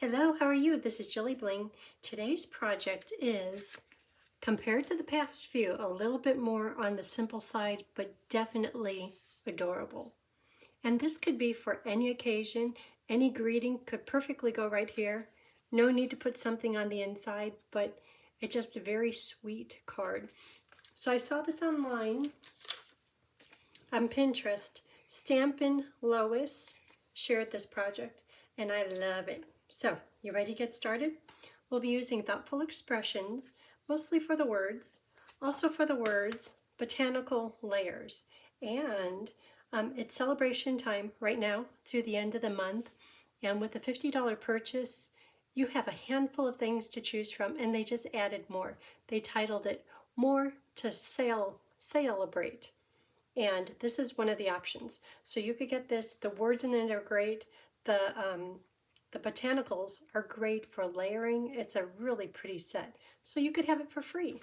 Hello, how are you? This is JilliBling. Today's project is, compared to the past few, a little bit more on the simple side, but definitely adorable. And this could be for any occasion, any greeting could perfectly go right here. No need to put something on the inside, but it's just a very sweet card. So I saw this online on Pinterest. StampinLois shared this project, and I love it. So, you ready to get started? We'll be using thoughtful expressions, mostly for the words, also for the words, botanical layers. And it's celebration time right now through the end of the month. And with a $50 purchase, you have a handful of things to choose from, and they just added more. They titled it More to Sale-a-Bration. And this is one of the options. So you could get this. The words in it are great. The botanicals are great for layering. It's a really pretty set. So you could have it for free.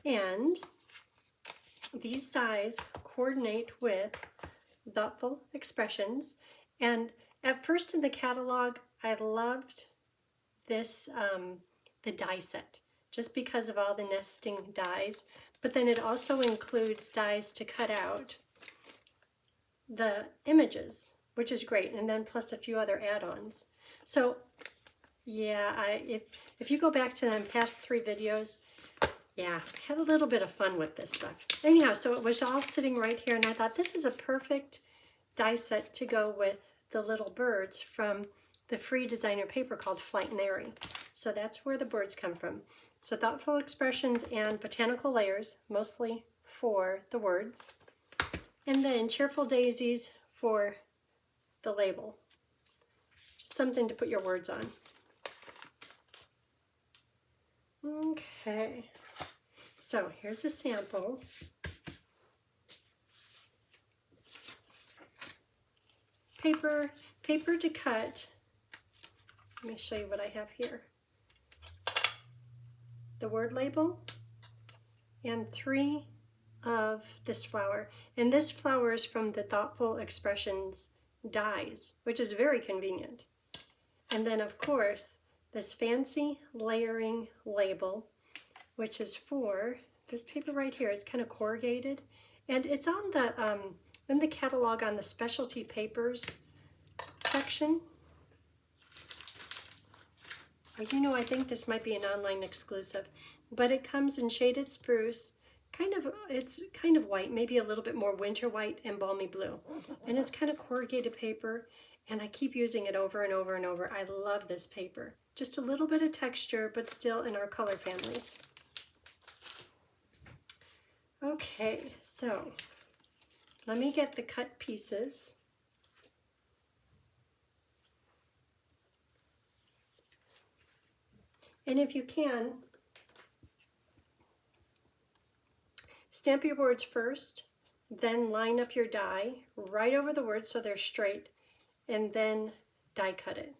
And these dies coordinate with thoughtful expressions. And at first in the catalog, I loved this, the die set, just because of all the nesting dies. But then it also includes dies to cut out the images, which is great, and then plus a few other add-ons. So yeah, if you go back to them past 3 videos, yeah, I had a little bit of fun with this stuff. Anyhow, so it was all sitting right here, and I thought this is a perfect die set to go with the little birds from the free designer paper called Flight and Airy. So that's where the birds come from. So thoughtful expressions and botanical layers, mostly for the words. And then cheerful daisies for the label. Just something to put your words on. Okay, so here's a sample. Paper to cut. Let me show you what I have here. The word label and 3 of this flower. And this flower is from the Thoughtful Expressions dies, which is very convenient. And then of course this fancy layering label, which is for this paper right here. It's kind of corrugated, and it's on the in the catalog on the specialty papers section. You know, I think this might be an online exclusive, but it comes in shaded spruce, it's kind of white, maybe a little bit more winter white and balmy blue. And it's kind of corrugated paper, and I keep using it over and over and over. I love this paper. Just a little bit of texture, but still in our color families. Okay, so let me get the cut pieces. And if you can, stamp your words first, then line up your die right over the words so they're straight, and then die cut it.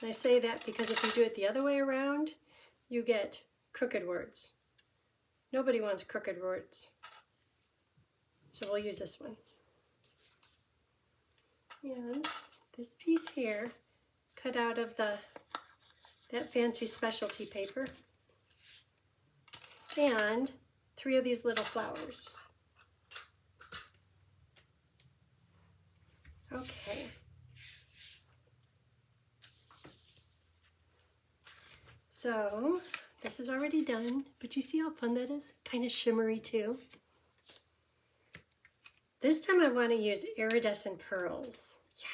And I say that because if you do it the other way around, you get crooked words. Nobody wants crooked words. So we'll use this one. And this piece here, cut out of that fancy specialty paper, and 3 of these little flowers. Okay. So this is already done, but you see how fun that is? Kind of shimmery too. This time I want to use iridescent pearls. Yeah.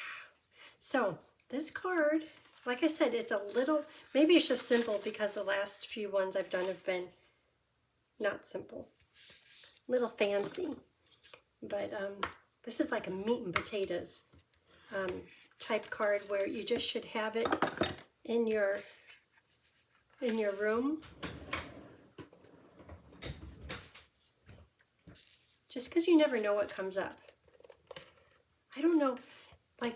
So this card, like I said, it's a little, maybe it's just simple because the last few ones I've done have been not simple. Little fancy. But this is like a meat and potatoes type card where you just should have it in your room. Just because you never know what comes up. I don't know, like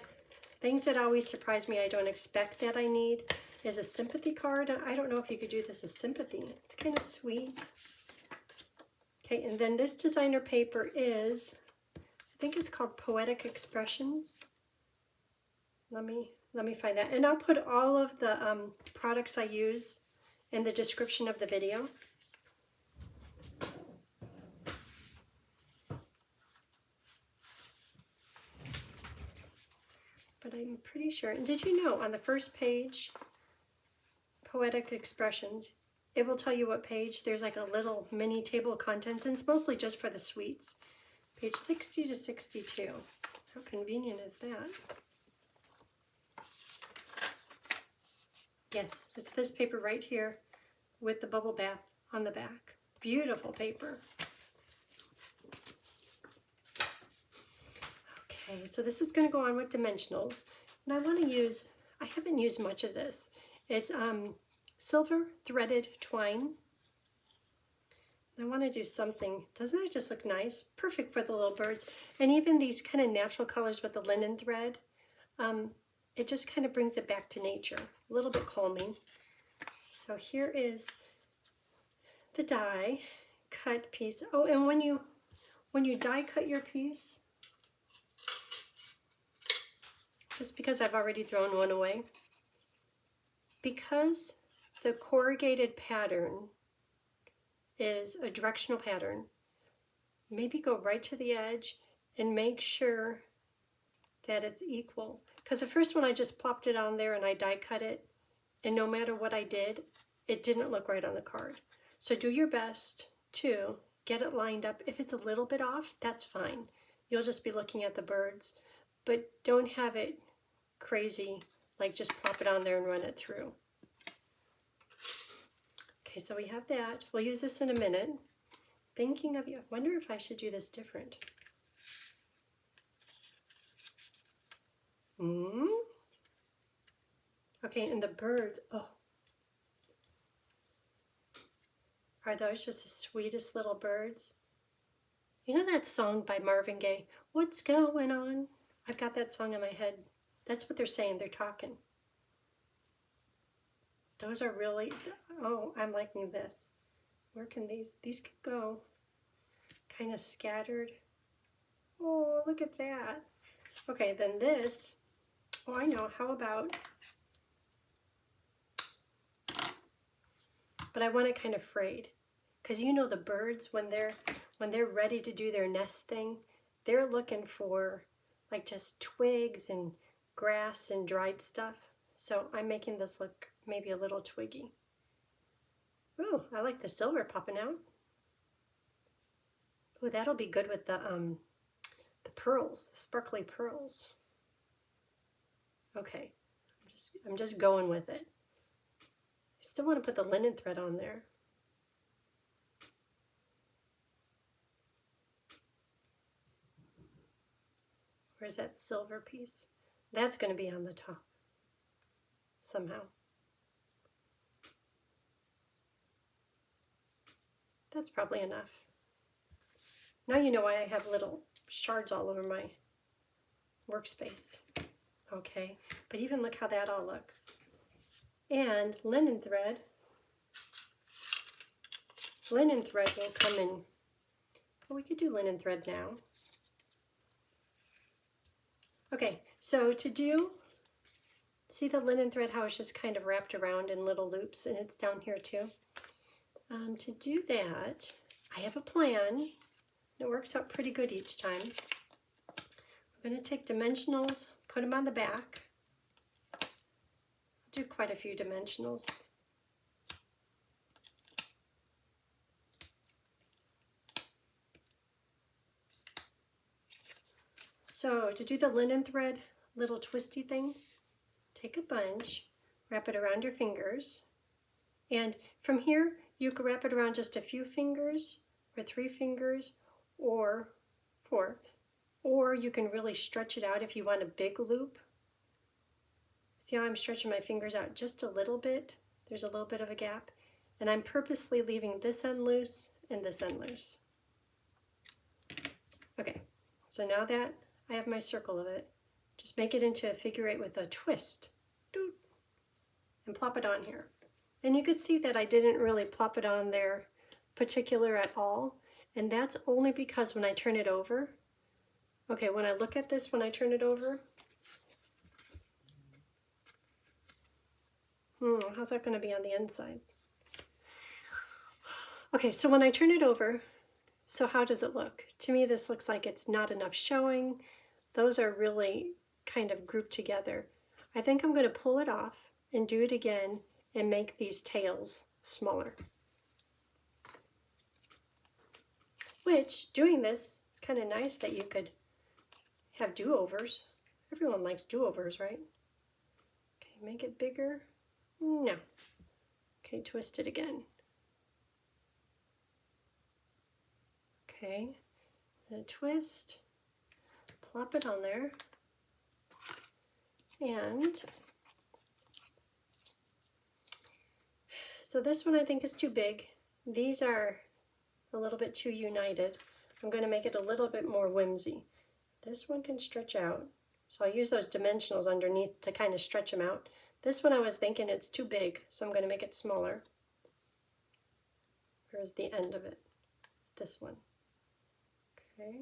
things that always surprise me I don't expect that I need is a sympathy card. I don't know if you could do this as sympathy. It's kind of sweet. Okay, and then this designer paper is, I think it's called Poetic Expressions. Let me Let me find that. And I'll put all of the products I use in the description of the video. But I'm pretty sure, and did you know on the first page, Poetic Expressions, it will tell you what page. There's like a little mini table of contents, and it's mostly just for the sweets. Page 60 to 62. How convenient is that? Yes, it's this paper right here with the bubble bath on the back. Beautiful paper. Okay, so this is going to go on with dimensionals. And I want to use, I haven't used much of this. It's silver threaded twine. I want to do something, doesn't it just look nice? Perfect for the little birds. And even these kind of natural colors with the linen thread, it just kind of brings it back to nature. A little bit calming. So here is the die cut piece. Oh, and when you die cut your piece, just because I've already thrown one away, because the corrugated pattern is a directional pattern, maybe go right to the edge and make sure that it's equal. Because the first one I just plopped it on there and I die cut it, and no matter what I did, it didn't look right on the card. So do your best to get it lined up. If it's a little bit off, that's fine. You'll just be looking at the birds, but don't have it crazy, like just plop it on there and run it through. Okay, so we have that. We'll use this in a minute. Thinking of you, I wonder if I should do this different. Okay, and the birds, oh. Are those just the sweetest little birds? You know that song by Marvin Gaye, What's Going On? I've got that song in my head. That's what they're saying, they're talking. Those are really, oh, I'm liking this. Where can these could go? Kind of scattered. Oh, look at that. Okay, then this, oh, I know, how about, but I want it kind of frayed. Because you know the birds, when they're ready to do their nest thing, they're looking for like just twigs and grass and dried stuff. So I'm making this look maybe a little twiggy. Ooh, I like the silver popping out. Ooh, that'll be good with the pearls, the sparkly pearls. Okay, I'm just going with it. I still want to put the linen thread on there. Where's that silver piece? That's going to be on the top somehow. That's probably enough. Now you know why I have little shards all over my workspace. Okay, but even look how that all looks. And linen thread will come in. Well, we could do linen thread now. Okay, so to do, see the linen thread, how it's just kind of wrapped around in little loops, and it's down here too. To do that, I have a plan. It works out pretty good each time. I'm going to take dimensionals, put them on the back. I'll do quite a few dimensionals. So to do the linen thread little twisty thing, take a bunch, wrap it around your fingers, and from here you can wrap it around just a few fingers or 3 fingers or 4, or you can really stretch it out if you want a big loop. See how I'm stretching my fingers out just a little bit? There's a little bit of a gap, and I'm purposely leaving this end loose and this end loose. Okay, so now that I have my circle of it, just make it into a figure 8 with a twist, and plop it on here. And you could see that I didn't really plop it on there particular at all, and that's only because when I turn it over, okay, when I look at this, when I turn it over, How's that going to be on the inside? Okay, so when I turn it over, so how does it look? To me, this looks like it's not enough showing. Those are really kind of grouped together. I think I'm going to pull it off and do it again and make these tails smaller. Which, doing this, it's kind of nice that you could have do-overs. Everyone likes do-overs, right? Okay, make it bigger. No. Okay, twist it again. Okay, and a twist, plop it on there, and so this one I think is too big. These are a little bit too united. I'm going to make it a little bit more whimsy. This one can stretch out, so I'll use those dimensionals underneath to kind of stretch them out. This one I was thinking it's too big, so I'm going to make it smaller. Here's the end of it, this one. Okay.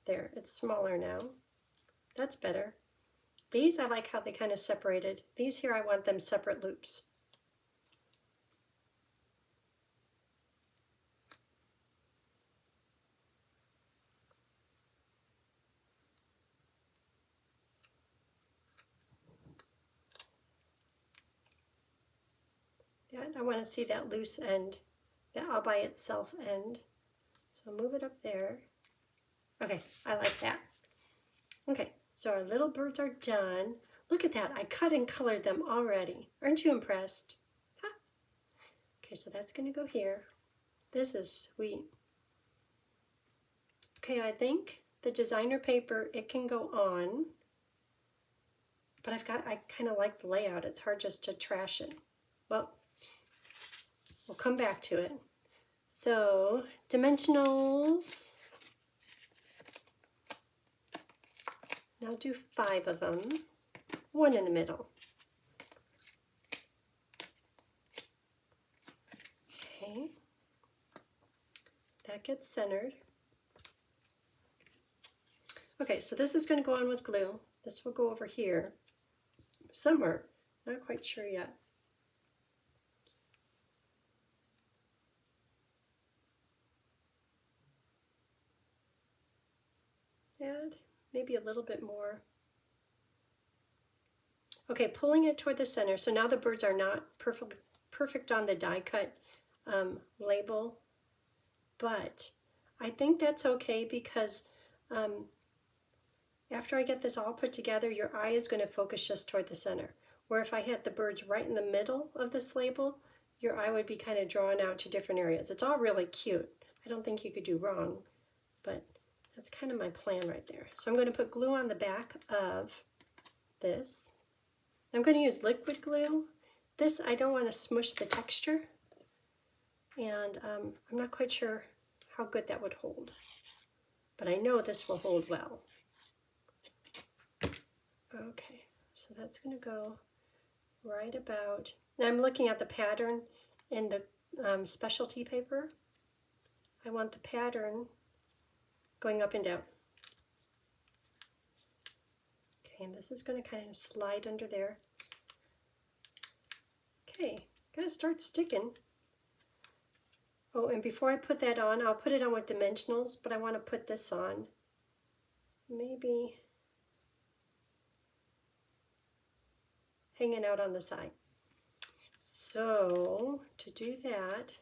There, it's smaller now. That's better. These, I like how they kind of separated. These here, I want them separate loops. That, I want to see that loose end, that all by itself end. So move it up there. Okay, I like that. Okay, so our little birds are done. Look at that, I cut and colored them already. Aren't you impressed? Huh? Okay, so that's gonna go here. This is sweet. Okay, I think the designer paper, it can go on, but I kind of like the layout. It's hard just to trash it. Well, we'll come back to it. So, dimensionals. Now do 5 of them, 1 in the middle. Okay, that gets centered. Okay, so this is going to go on with glue. This will go over here somewhere, not quite sure yet. Add maybe a little bit more. Okay, pulling it toward the center. So now the birds are not perfect on the die cut label, but I think that's okay because after I get this all put together, your eye is going to focus just toward the center. Where if I had the birds right in the middle of this label, your eye would be kind of drawn out to different areas. It's all really cute. I don't think you could do wrong, but that's kind of my plan right there. So I'm going to put glue on the back of this. I'm going to use liquid glue. This, I don't want to smush the texture, and I'm not quite sure how good that would hold, but I know this will hold well. Okay, so that's going to go right about, now I'm looking at the pattern in the specialty paper. I want the pattern going up and down. Okay, and this is going to kind of slide under there. Okay, gotta start sticking. Oh, and before I put that on, I'll put it on with dimensionals, but I want to put this on. Maybe hanging out on the side. So to do that,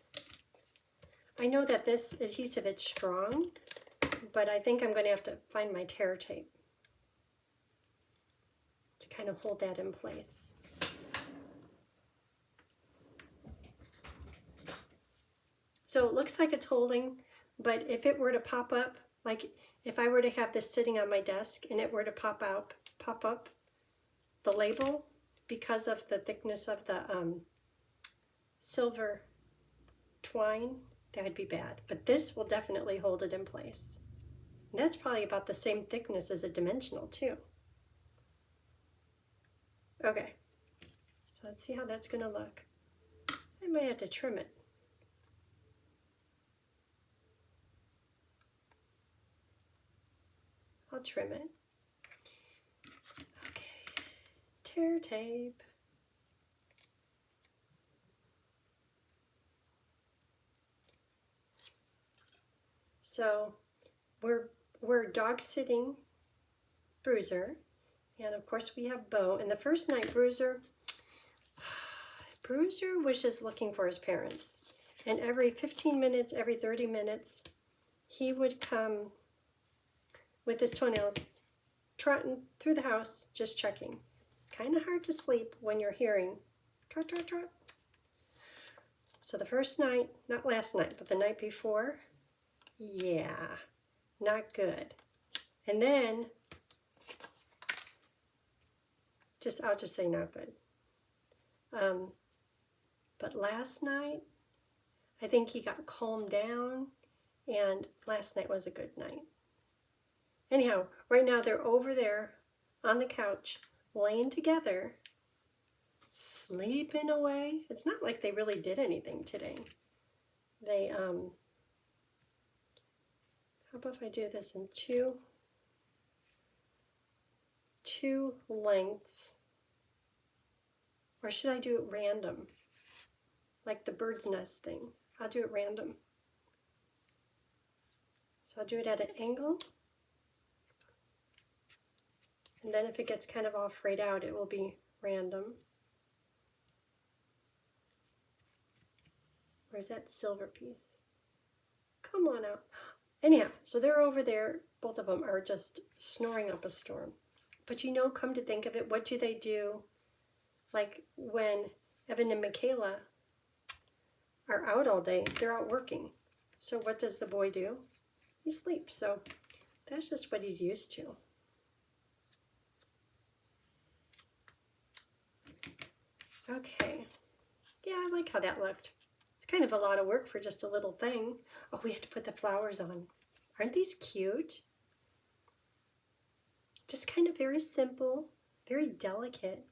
I know that this adhesive is strong, but I think I'm going to have to find my tear tape to kind of hold that in place. So it looks like it's holding, but if it were to pop up, like if I were to have this sitting on my desk and it were to pop up the label, because of the thickness of the silver twine, that would be bad. But this will definitely hold it in place. And that's probably about the same thickness as a dimensional too. Okay, so let's see how that's going to look. I might have to trim it. I'll trim it. Okay, tear tape. So we're dog sitting Bruiser, and of course we have Bo. And the first night Bruiser was just looking for his parents. And every 15 minutes, every 30 minutes, he would come with his toenails trotting through the house, just checking. It's kind of hard to sleep when you're hearing trot, trot, trot. So the first night, not last night, but the night before, yeah, not good. And then, I'll just say not good. But last night, I think he got calmed down, and last night was a good night. Anyhow, right now they're over there on the couch, laying together, sleeping away. It's not like they really did anything today. They, how about if I do this in two lengths? Or should I do it random? Like the bird's nest thing. I'll do it random. So I'll do it at an angle. And then if it gets kind of all frayed out, it will be random. Where's that silver piece? Come on out. Anyhow, so they're over there. Both of them are just snoring up a storm. But you know, come to think of it, what do they do? Like when Evan and Michaela are out all day, they're out working. So what does the boy do? He sleeps. So that's just what he's used to. Okay. Yeah, I like how that looked. It's kind of a lot of work for just a little thing. Oh, we have to put the flowers on. Aren't these cute? Just kind of very simple, very delicate.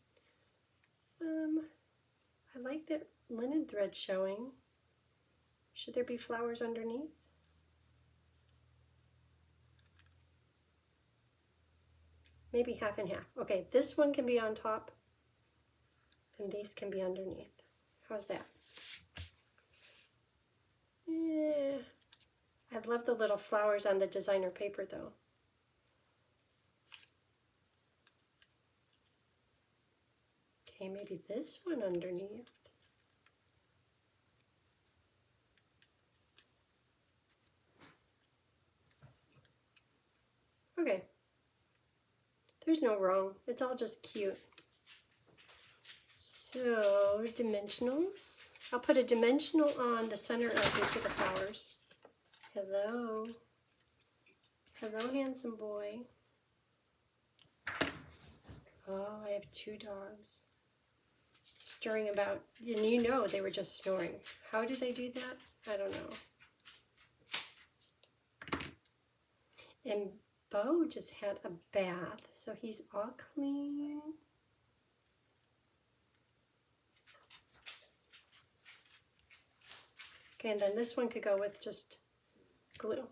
I like that linen thread showing. Should there be flowers underneath? Maybe half and half. Okay, this one can be on top and these can be underneath. How's that? Yeah. I love the little flowers on the designer paper though. Okay, maybe this one underneath. Okay. There's no wrong. It's all just cute. So, dimensionals. I'll put a dimensional on the center of each of the flowers. Hello. Hello, handsome boy. Oh, I have two dogs stirring about. And you know they were just snoring. How do they do that? I don't know. And Bo just had a bath, so he's all clean. Okay, and then this one could go with just glue.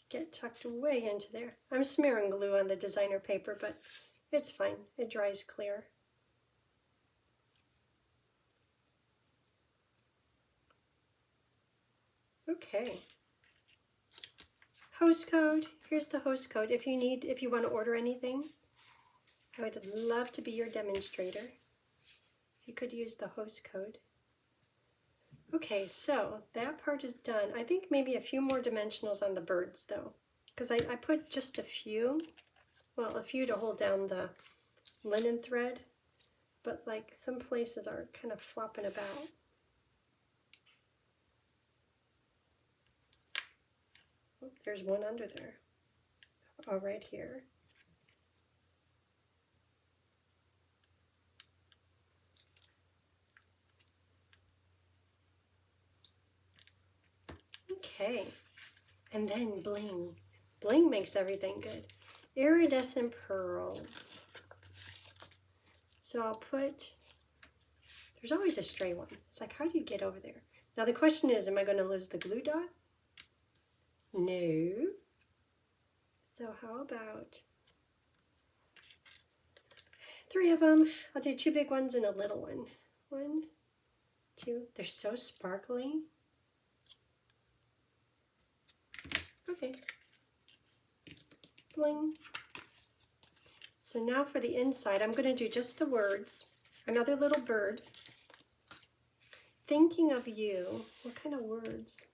Get tucked way into there. I'm smearing glue on the designer paper, but it's fine. It dries clear. Okay. Host code. Here's the host code. If you want to order anything, I would love to be your demonstrator. You could use the host code. Okay, so that part is done. I think maybe a few more dimensionals on the birds though, because I put just a few. Well, a few to hold down the linen thread, but like some places are kind of flopping about. Oh, there's one under there. Oh, right here. Okay, and then bling. Bling makes everything good. Iridescent pearls. So I'll put, there's always a stray one. It's like, how do you get over there? Now the question is, am I going to lose the glue dot? No. So how about 3 of them. I'll do 2 big ones and a little one. 1, 2. They're so sparkly. Okay. Bling. So now for the inside, I'm going to do just the words. Another little bird. Thinking of you. What kind of words?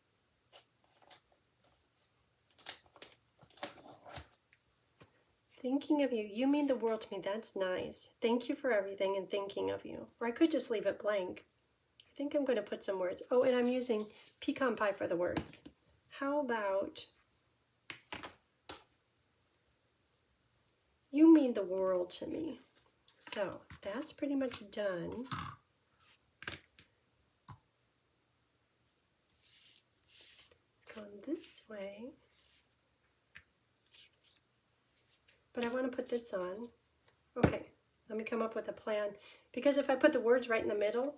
Thinking of you. You mean the world to me. That's nice. Thank you for everything and thinking of you. Or I could just leave it blank. I think I'm going to put some words. Oh, and I'm using pecan pie for the words. How about you mean the world to me. So that's pretty much done. It's going this way. But I want to put this on. Okay, let me come up with a plan. Because if I put the words right in the middle,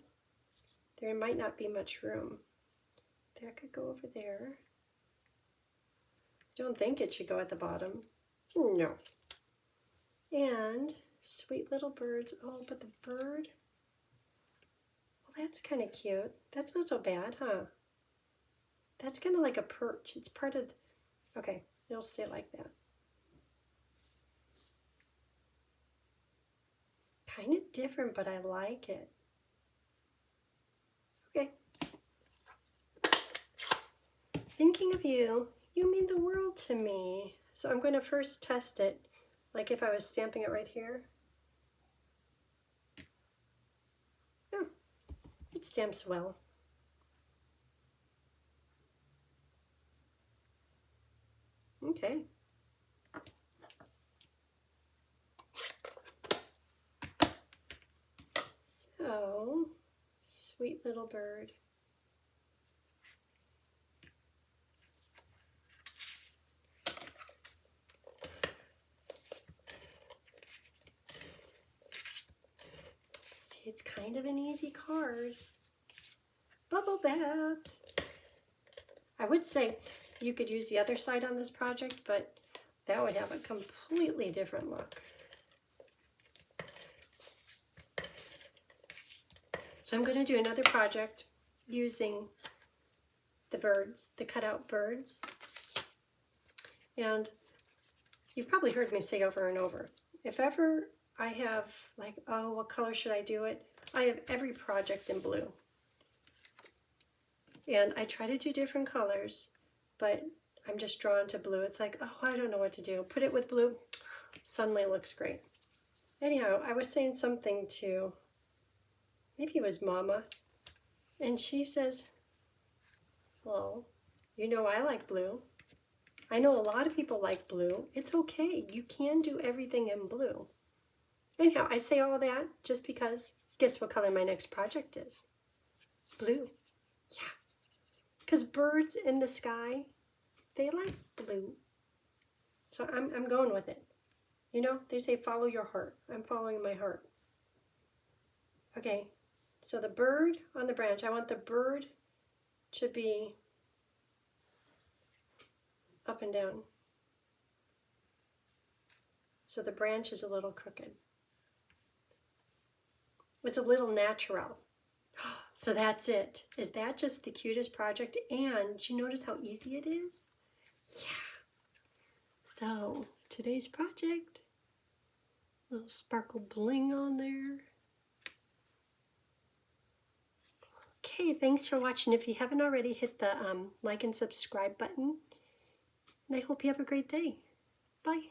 there might not be much room. That could go over there. I don't think it should go at the bottom. No. And sweet little birds. Oh, but the bird. Well, that's kind of cute. That's not so bad, huh? That's kind of like a perch. It's part of, okay, it'll stay like that. Kind of different, but I like it. Okay. Thinking of you, you mean the world to me. So I'm going to first test it, like if I was stamping it right here. Oh, it stamps well. Okay. So, sweet little bird. See, it's kind of an easy card. Bubble bath. I would say you could use the other side on this project, but that would have a completely different look. So I'm going to do another project using the birds, the cutout birds. And you've probably heard me say over and over, if ever I have like, oh, what color should I do it? I have every project in blue. And I try to do different colors, but I'm just drawn to blue. It's like, oh, I don't know what to do. Put it with blue, suddenly looks great. Anyhow, I was saying something to, maybe it was Mama, and she says, well, you know I like blue. I know a lot of people like blue. It's okay. You can do everything in blue. Anyhow, I say all that just because, guess what color my next project is? Blue. Yeah. Because birds in the sky, they like blue. So I'm going with it. You know, they say follow your heart. I'm following my heart. Okay, so the bird on the branch, I want the bird to be up and down. So the branch is a little crooked. It's a little natural. So that's it. Is that just the cutest project? And do you notice how easy it is? Yeah. So today's project, little sparkle bling on there. Okay, thanks for watching. If you haven't already, hit the like and subscribe button. And I hope you have a great day. Bye.